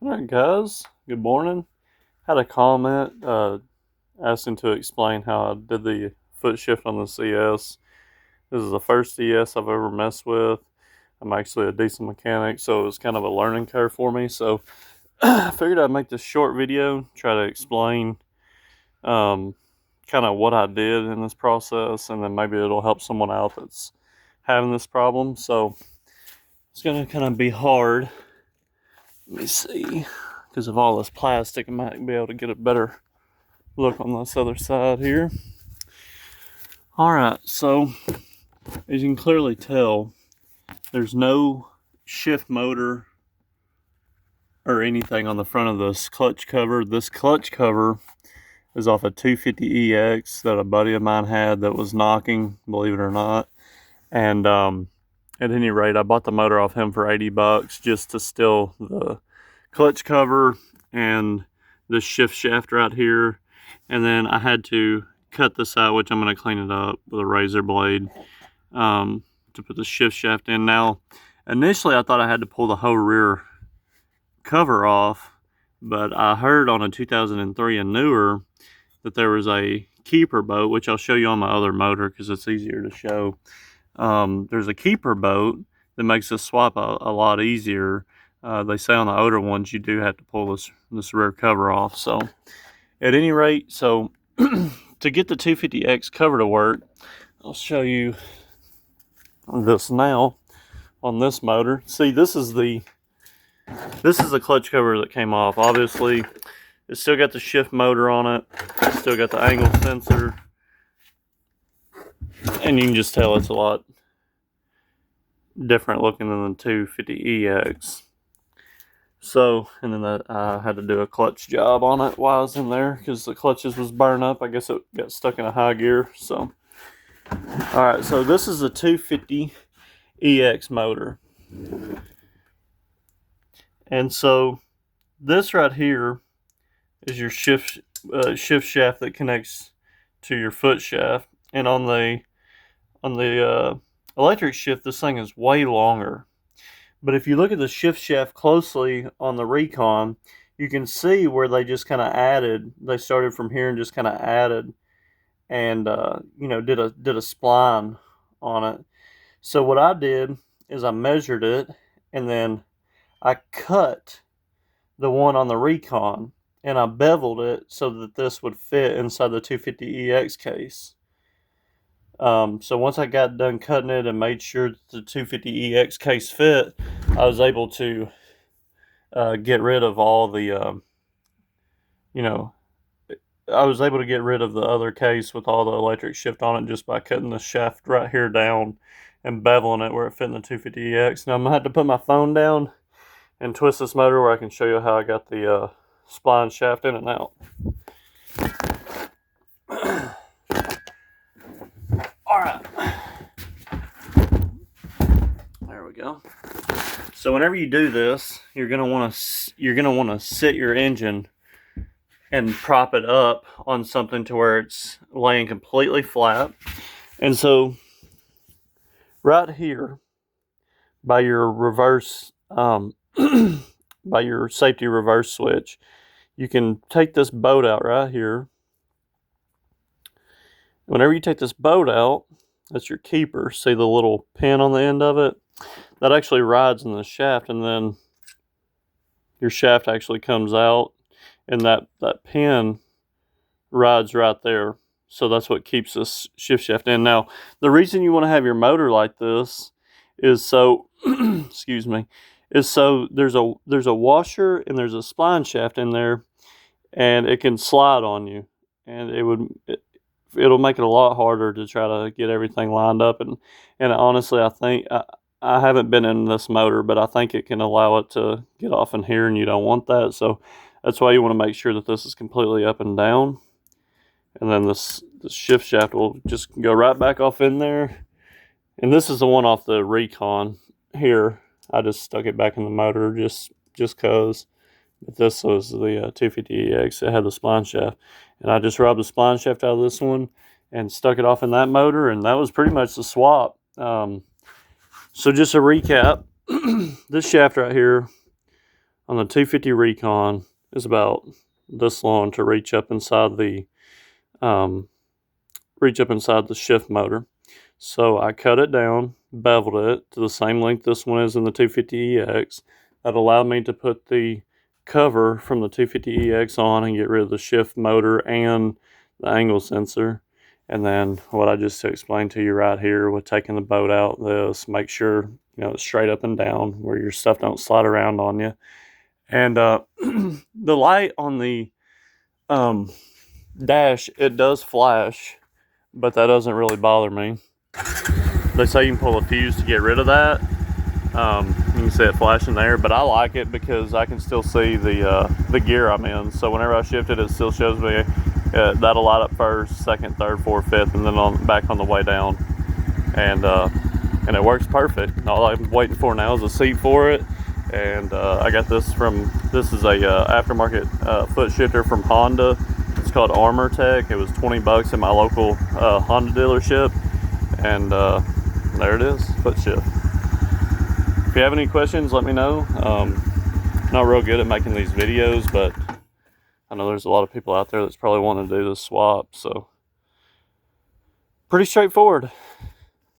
Alright guys, good morning. Had a comment asking to explain how I did the foot shift on the CS. This is the first CS I've ever messed with. I'm actually a decent mechanic, so it was kind of a learning curve for me. So I figured I'd make this short video, try to explain kind of what I did in this process, and then maybe it'll help someone out that's having this problem. So it's going to kind of be hard. Let me see. Because of all this plastic, I might be able to get a better look on this other side here. Alright, so as you can clearly tell, there's no shift motor or anything on the front of this clutch cover. This clutch cover is off a 250EX that a buddy of mine had that was knocking, believe it or not. And at any rate, I bought the motor off him for 80 bucks just to steal the clutch cover and this shift shaft right here. And then I had to cut this out, which I'm going to clean it up with a razor blade to put the shift shaft in. Now, initially I thought I had to pull the whole rear cover off, but I heard on a 2003 and newer that there was a keeper bolt, which I'll show you on my other motor because it's easier to show. There's a keeper bolt that makes this swap a lot easier. They say on the older ones you do have to pull this rear cover off. So at any rate, so to get the 250X cover to work, I'll show you this now on this motor. See, this is the clutch cover that came off. Obviously, it's still got the shift motor on it. It's still got the angle sensor. And you can just tell it's a lot different looking than the 250EX. So, and then I had to do a clutch job on it while I was in there because the clutches was burning up. I guess it got stuck in a high gear. So, alright, so this is a 250EX motor. And so, this right here is your shift shaft that connects to your foot shaft. And on the electric shift, this thing is way longer. But if you look at the shift shaft closely on the Recon, you can see where they just kind of added. They started from here and just kind of added, and you know, did a spline on it. So what I did is I measured it, and then I cut the one on the Recon, and I beveled it so that this would fit inside the 250EX case. So once I got done cutting it and made sure that the 250EX case fit, I was able to get rid of all the, you know, I was able to get rid of the other case with all the electric shift on it just by cutting the shaft right here down and beveling it where it fit in the 250EX. Now I'm going to have to put my phone down and twist this motor where I can show you how I got the spline shaft in and out. Alright, there we go. So whenever you do this, you're gonna want to sit your engine and prop it up on something to where it's laying completely flat. And so right here by your reverse by your safety reverse switch, you can take this bolt out right here. Whenever you take this bolt out, that's your keeper. See the little pin on the end of it? That actually rides in the shaft, and then your shaft actually comes out, and that pin rides right there. So that's what keeps this shift shaft in. Now, the reason you want to have your motor like this is so, excuse me, is so there's a washer and there's a spline shaft in there, and it can slide on you, and it'll make it a lot harder to try to get everything lined up. And honestly, I think I haven't been in this motor, but I think it can allow it to get off in here, and you don't want that. So that's why you want to make sure that this is completely up and down. And then this shift shaft will just go right back off in there. And this is the one off the Recon here. I just stuck it back in the motor just cause. But this was the 250EX. It had the spline shaft. And I just robbed the spline shaft out of this one and stuck it off in that motor, and that was pretty much the swap. So just a recap, this shaft right here on the 250 Recon is about this long to reach up inside the shift motor. So I cut it down, beveled it to the same length this one is in the 250EX. That allowed me to put the cover from the 250EX on and get rid of the shift motor and the angle sensor. And then what I just explained to you right here with taking the boat out, this make sure it's straight up and down where your stuff don't slide around on you. And the light on the dash, it does flash, but that doesn't really bother me. They say you can pull a fuse to get rid of that. You can see it flashing there, but I like it because I can still see the gear I'm in. So whenever I shift it, it still shows me that'll light up first, second, third, fourth, fifth, and then back on the way down. And it works perfect. All I'm waiting for now is a seat for it. And I got this is a aftermarket foot shifter from Honda. It's called Armor Tech. It was 20 bucks at my local Honda dealership. And there it is, foot shift. If you have any questions, let me know. Not real good at making these videos, but I know there's a lot of people out there that's probably wanting to do this swap, so pretty straightforward.